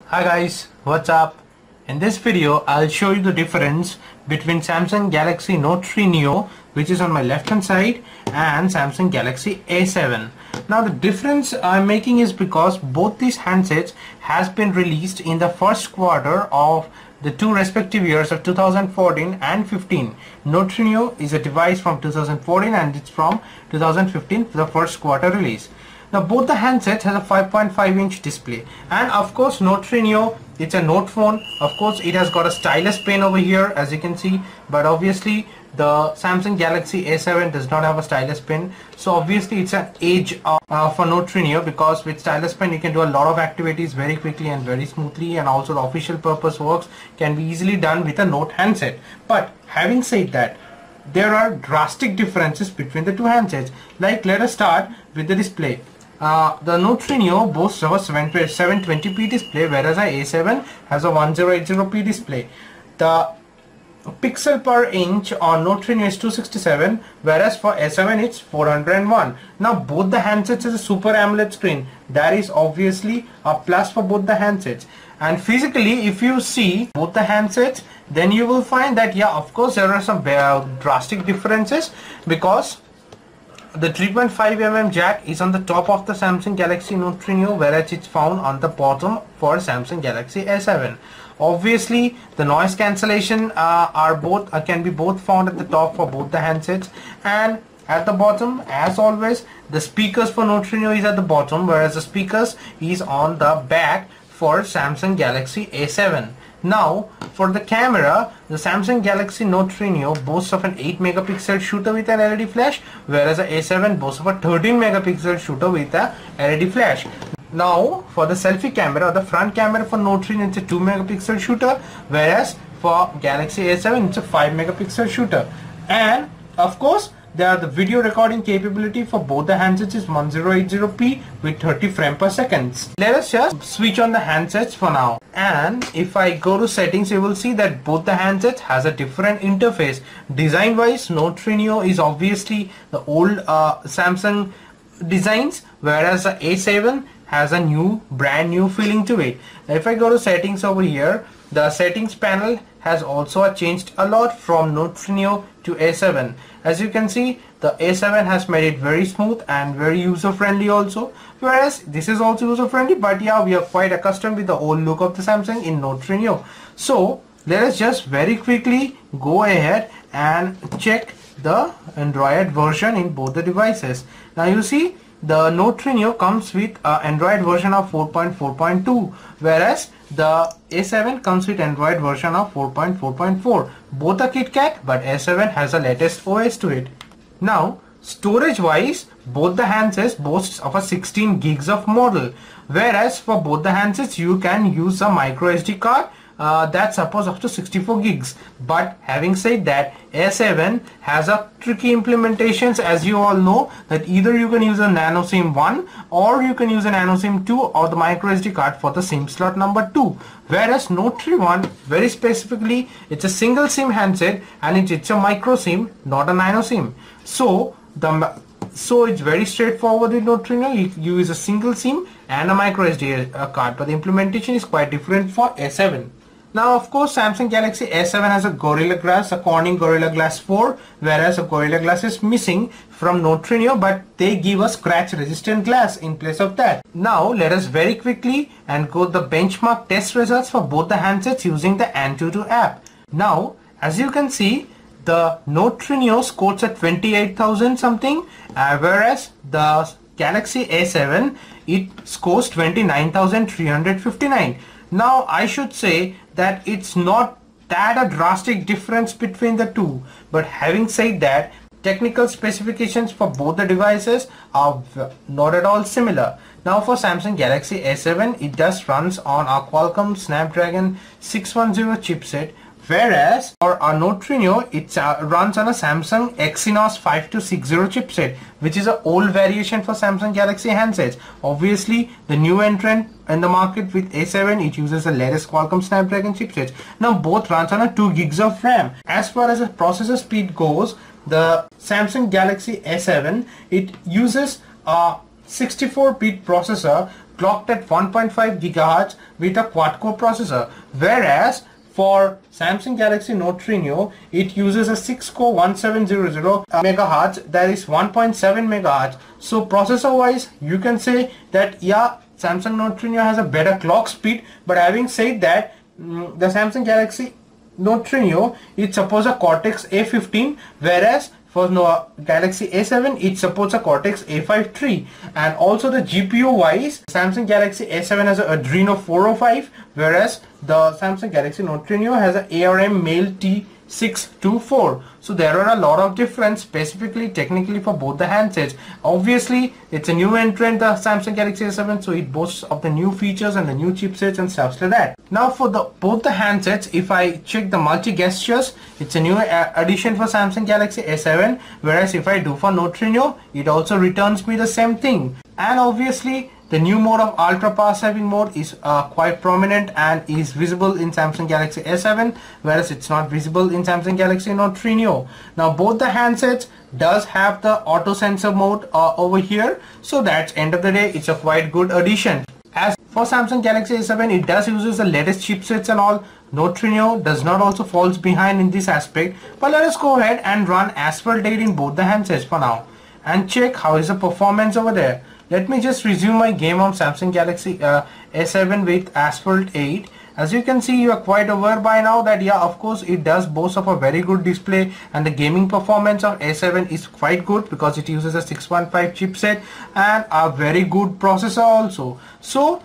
Hi guys, what's up? In this video I'll show you the difference between Samsung Galaxy Note 3 Neo, which is on my left hand side, and Samsung Galaxy A7. Now the difference I'm making is because both these handsets has been released in the first quarter of the two respective years of 2014 and 15. Note 3 Neo is a device from 2014 and it's from 2015, the first quarter release. Now both the handsets has a 5.5-inch display, and of course Note 3 Neo, it's a Note phone. Of course it has got a stylus pen over here, as you can see, but obviously the Samsung Galaxy A7 does not have a stylus pen. So obviously it's an edge for Note 3 Neo, because with stylus pen you can do a lot of activities very quickly and very smoothly, and also the official purpose works can be easily done with a Note handset. But having said that, there are drastic differences between the two handsets. Like, let us start with the display. The Note 3 Neo boasts of a 720p display, whereas the A7 has a 1080p display. The pixel per inch on Note 3 Neo is 267, whereas for A7 it's 401. Now both the handsets has a Super AMOLED screen. That is obviously a plus for both the handsets. And physically, if you see both the handsets, then you will find that, yeah, of course there are some drastic differences, because the 3.5mm jack is on the top of the Samsung Galaxy Note 3 Neo, whereas it's found on the bottom for Samsung Galaxy A7. Obviously the noise cancellation can be both found at the top for both the handsets, and at the bottom, as always, the speakers for Note 3 Neo is at the bottom, whereas the speakers is on the back for Samsung Galaxy A7. Now for the camera, the Samsung Galaxy Note 3 Neo boasts of an 8-megapixel shooter with an LED flash, whereas the A7 boasts of a 13-megapixel shooter with a LED flash. Now for the selfie camera, the front camera for Note 3 Neo is a 2-megapixel shooter, whereas for Galaxy A7 it's a 5-megapixel shooter. And of course the video recording capability for both the handsets is 1080p with 30 frames per second. Let us just switch on the handsets for now. And if I go to settings, you will see that both the handsets has a different interface. Design wise, Note 3 Neo is obviously the old Samsung designs, whereas the A7 has a brand new feeling to it. If I go to settings over here, the settings panel has also changed a lot from Note 3 Neo to A7. As you can see, the A7 has made it very smooth and very user friendly also, whereas this is also user friendly, but yeah, we are quite accustomed with the old look of the Samsung in Note 3 Neo. So let us just very quickly go ahead and check the Android version in both the devices. Now you see, the Note 3 Neo comes with Android version of 4.4.2, whereas the A7 comes with Android version of 4.4.4. Both are KitKat, but A7 has the latest OS to it. Now storage wise, both the handsets boasts of a 16 gigs of model, whereas for both the handsets you can use a micro SD card that supports up to 64 gigs. But having said that, A7 has a tricky implementations, as you all know, that either you can use a nano SIM 1 or you can use a nano SIM 2 or the micro SD card for the SIM slot number 2, whereas Note 3 One, very specifically, it's a single SIM handset and it's a micro SIM, not a nano SIM. So it's very straightforward with Note 3 Neo. You use a single SIM and a micro SD card, but the implementation is quite different for A7. Now of course Samsung Galaxy A7 has a Gorilla Glass, a Corning Gorilla Glass 4, whereas a Gorilla Glass is missing from Note 3 Neo, but they give a scratch resistant glass in place of that. Now let us very quickly and go the benchmark test results for both the handsets using the Antutu app. Now as you can see, the Note 3 Neo scores at 28,000 something, whereas the Galaxy A7 it scores 29,359. Now I should say that it's not that a drastic difference between the two, but having said that, technical specifications for both the devices are not at all similar. Now for Samsung Galaxy A7, it does runs on a Qualcomm Snapdragon 610 chipset, whereas for our Note 3 Neo, it runs on a Samsung Exynos 5260 chipset, which is an old variation for Samsung Galaxy handsets. Obviously, the new entrant in the market with A7, it uses the latest Qualcomm Snapdragon chipset. Now both runs on a 2 gigs of RAM. As far as the processor speed goes, the Samsung Galaxy A7, it uses a 64-bit processor clocked at 1.5 gigahertz with a quad-core processor, whereas for Samsung Galaxy Note 3 Neo, it uses a 6-core 1700 megahertz, that is 1.7 megahertz. So processor-wise, you can say that yeah, Samsung Note 3 Neo has a better clock speed. But having said that, the Samsung Galaxy Note 3 Neo, it supports a Cortex A15, whereas for Galaxy A7 it supports a Cortex A5 III. And also the GPU wise, Samsung Galaxy A7 has an Adreno 405, whereas the Samsung Galaxy Note 3 Neo has an ARM Male T624. So there are a lot of difference specifically technically for both the handsets. Obviously it's a new entrant, the Samsung Galaxy A7, so it boasts of the new features and the new chipsets and stuff like that. Now for both the handsets, if I check the multi gestures, it's a new addition for Samsung Galaxy A7, whereas if I do for Note 3 Neo, it also returns me the same thing. And obviously the new mode of ultra power saving mode is quite prominent and is visible in Samsung Galaxy A7, whereas it's not visible in Samsung Galaxy Note 3 Neo. Now both the handsets does have the auto sensor mode over here, so that's end of the day it's a quite good addition. As for Samsung Galaxy A7, it does uses the latest chipsets and all. Note 3 Neo does not also falls behind in this aspect, but let us go ahead and run Asphalt 8 in both the handsets for now and check how is the performance over there. Let me just resume my game on Samsung Galaxy A7 with Asphalt 8. As you can see, you are quite aware by now that yeah, of course it does boast of a very good display, and the gaming performance of A7 is quite good because it uses a 615 chipset and a very good processor also. So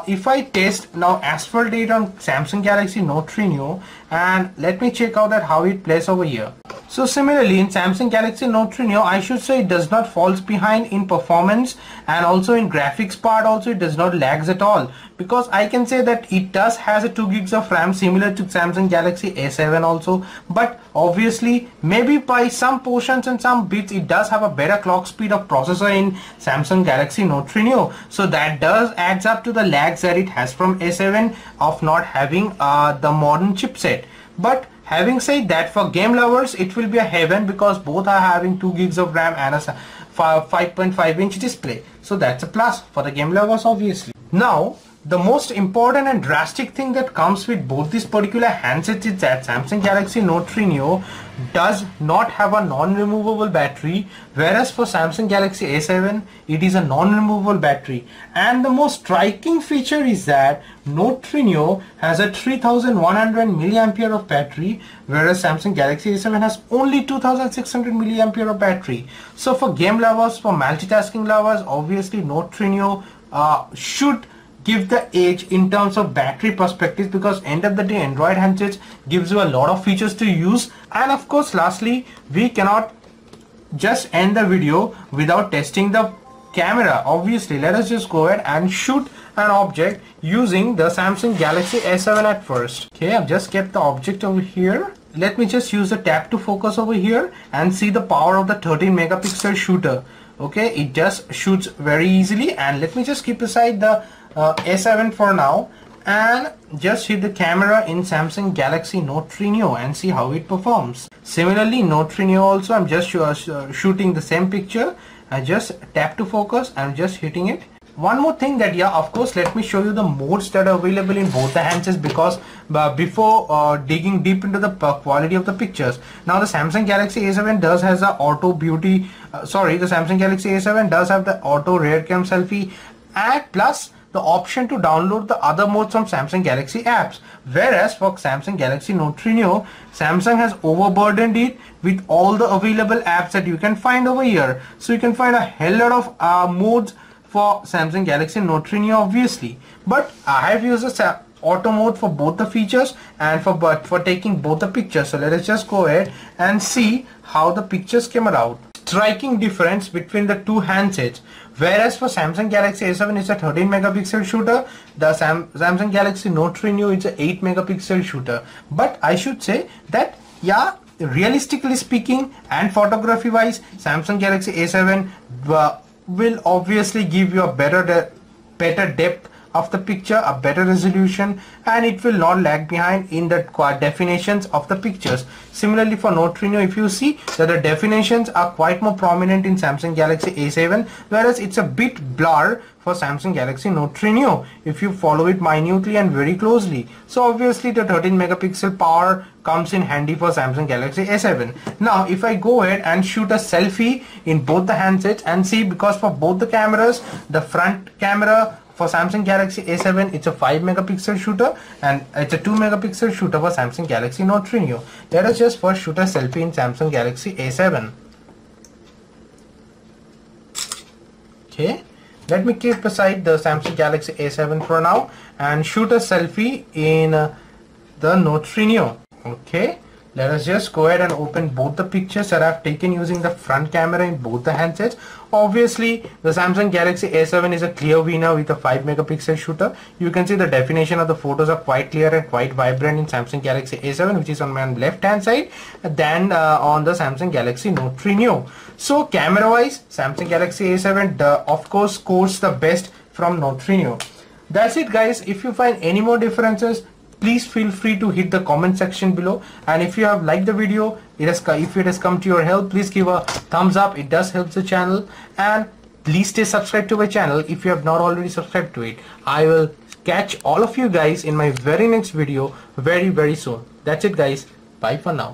if I test now Asphalt 8 on Samsung Galaxy Note 3 Neo, and let me check out that how it plays over here. So similarly in Samsung Galaxy Note 3 Neo, I should say it does not falls behind in performance, and also in graphics part also it does not lags at all, because I can say that it does has a 2 gigs of RAM similar to Samsung Galaxy A7 also, but obviously maybe by some portions and some bits it does have a better clock speed of processor in Samsung Galaxy Note 3 Neo, so that does adds up to the lags that it has from A7 of not having the modern chipset. But having said that, for game lovers it will be a heaven because both are having 2 gigs of RAM and a 5.5 inch display, so that's a plus for the game lovers obviously. Now the most important and drastic thing that comes with both these particular handsets is that Samsung Galaxy Note 3 Neo does not have a non-removable battery, whereas for Samsung Galaxy A7 it is a non-removable battery. And the most striking feature is that Note 3 Neo has a 3100 milliampere of battery, whereas Samsung Galaxy A7 has only 2600 milliampere of battery. So for game lovers, for multitasking lovers, obviously Note 3 Neo should give the edge in terms of battery perspective, because end of the day Android handsets gives you a lot of features to use. And of course lastly, we cannot just end the video without testing the camera. Obviously let us just go ahead and shoot an object using the Samsung Galaxy A7 at first. Okay, I've just kept the object over here. Let me just use the tap to focus over here and see the power of the 13 megapixel shooter. Okay, it just shoots very easily. And let me just keep aside the A7 for now and just hit the camera in Samsung Galaxy Note 3 Neo and see how it performs. Similarly, Note 3 Neo also, I'm just shooting the same picture. I just tap to focus and just hitting it. One more thing that yeah, of course, let me show you the modes that are available in both the handsets, because before digging deep into the quality of the pictures. Now the Samsung Galaxy A7 does has a auto beauty, the Samsung Galaxy A7 does have the auto rear cam selfie and plus the option to download the other modes from Samsung Galaxy apps, whereas for Samsung Galaxy Note 3 Neo, Samsung has overburdened it with all the available apps that you can find over here. So you can find a hell lot of modes for Samsung Galaxy Note 3 Neo obviously, but I have used the auto mode for both the features and for taking both the pictures. So let us just go ahead and see how the pictures came out. Striking difference between the two handsets. Whereas for Samsung Galaxy A7 is a 13 megapixel shooter, the Samsung Galaxy Note 3 Neo is a 8 megapixel shooter. But I should say that yeah, realistically speaking and photography wise, Samsung Galaxy A7 will obviously give you a better depth of the picture, a better resolution, and it will not lag behind in the definitions of the pictures. Similarly for Note 3 Neo, if you see that the definitions are quite more prominent in Samsung Galaxy A7, whereas it's a bit blur for Samsung Galaxy Note 3 Neo if you follow it minutely and very closely. So obviously the 13 megapixel power comes in handy for Samsung Galaxy A7. Now if I go ahead and shoot a selfie in both the handsets and see, because for both the cameras, the front camera for Samsung Galaxy A7 it's a 5 megapixel shooter and it's a 2 megapixel shooter for Samsung Galaxy Note 3 Neo. Let us just first shoot a selfie in Samsung Galaxy A7. Okay, let me keep aside the Samsung Galaxy A7 for now and shoot a selfie in the Note 3 Neo. Okay, let us just go ahead and open both the pictures that I've taken using the front camera in both the handsets. Obviously the Samsung Galaxy A7 is a clear winner with a 5 megapixel shooter. You can see the definition of the photos are quite clear and quite vibrant in Samsung Galaxy A7, which is on my left hand side, than on the Samsung Galaxy Note 3 Neo. So camera wise, Samsung Galaxy A7 of course scores the best from Note 3 Neo. That's it guys. If you find any more differences, please feel free to hit the comment section below, and if you have liked the video, if it has come to your help, please give a thumbs up. It does help the channel, and please stay subscribed to my channel if you have not already subscribed to it. I will catch all of you guys in my very next video very soon. That's it guys. Bye for now.